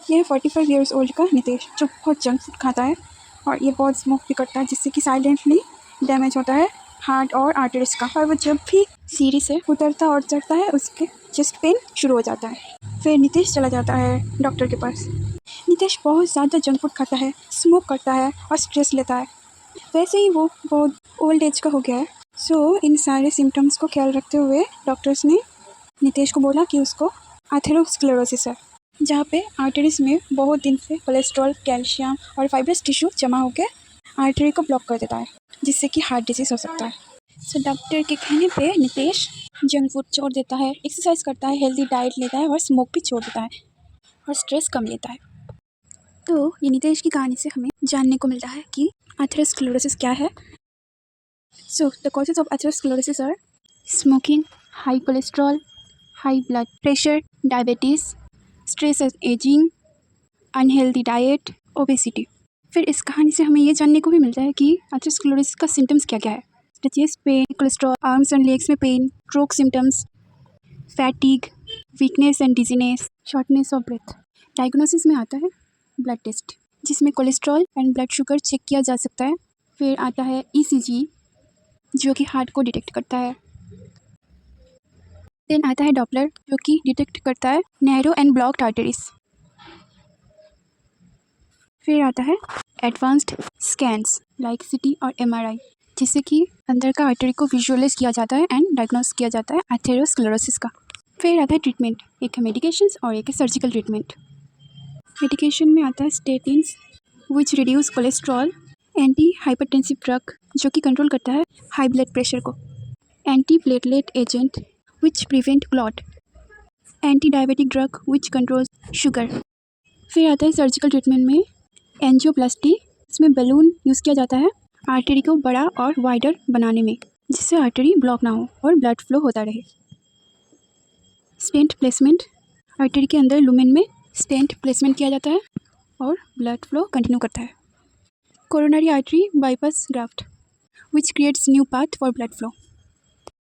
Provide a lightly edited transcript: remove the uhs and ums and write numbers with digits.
ये है 45 years old का नितेश, जो बहुत जंक फूड खाता है और ये बहुत स्मोक भी करता है, जिससे कि साइलेंटली डैमेज होता है हार्ट और आर्टरीज का। और वो जब भी सीढ़ी से उतरता और चढ़ता है उसके चेस्ट पेन शुरू हो जाता है। फिर नितेश चला जाता है डॉक्टर के पास। नितेश बहुत ज़्यादा जंक फूड खाता है, स्मोक करता है और स्ट्रेस लेता है। वैसे ही वो बहुत ओल्ड एज का हो गया है। सो इन सारे सिम्टम्स को ख्याल रखते हुए डॉक्टर्स ने नितेश को बोला कि उसको एथेरोस्क्लेरोसिस है, जहाँ पे आर्टरीज में बहुत दिन से कोलेस्ट्रॉल, कैल्शियम और फाइब्रस टिश्यू जमा होकर आर्टरी को ब्लॉक कर देता है, जिससे कि हार्ट डिजीज हो सकता है। सो डॉक्टर के कहने पे नितेश जंक फूड छोड़ देता है, एक्सरसाइज करता है, हेल्दी डाइट लेता है और स्मोक भी छोड़ देता है और स्ट्रेस कम लेता है। तो ये नितेश की कहानी से हमें जानने को मिलता है कि एथेरोस्क्लेरोसिस क्या है। So the causes of atherosclerosis are smoking, high cholesterol, high blood pressure, diabetes, stress age ageing, unhealthy diet, obesity. फिर इस कहानी से हमें ये जानने को भी मिलता है कि एथेरोस्क्लेरोसिस का सिम्टम्स क्या क्या है। Chest pain, cholesterol, arms and legs में pain, stroke symptoms, fatigue, weakness and dizziness, shortness of breath. Diagnosis में आता है ब्लड टेस्ट, जिसमें cholesterol and blood sugar check किया जा सकता है। फिर आता है ECG, जो कि हार्ट को डिटेक्ट करता है। देन आता है डॉपलर, जो कि डिटेक्ट करता है नैरो एंड ब्लॉक्ड आर्टरीज। फिर आता है एडवांस्ड स्कैन्स लाइक CT और MRI, जिससे कि अंदर का आर्टरी को विजुअलाइज किया जाता है एंड डायग्नोस किया जाता है एथेरोस्क्लेरोसिस का। फिर आता है ट्रीटमेंट, एक है मेडिकेशंस और एक है सर्जिकल ट्रीटमेंट। मेडिकेशन में आता है statins which reduce cholesterol, anti hypertensive drug जो कि कंट्रोल करता है हाई ब्लड प्रेशर को, anti platelet agent which prevent clot, anti diabetic drug which control sugar. फिर आता है सर्जिकल ट्रीटमेंट में एंजियोप्लास्टी, इसमें बैलून यूज़ किया जाता है आर्टरी को बड़ा और वाइडर बनाने में, जिससे आर्टरी ब्लॉक ना हो और ब्लड फ्लो होता रहे। स्टेंट प्लेसमेंट, आर्टरी के अंदर लुमेन में स्टेंट प्लेसमेंट किया जाता है और ब्लड फ्लो कंटिन्यू करता है। Coronary artery bypass graft which creates new path for blood flow.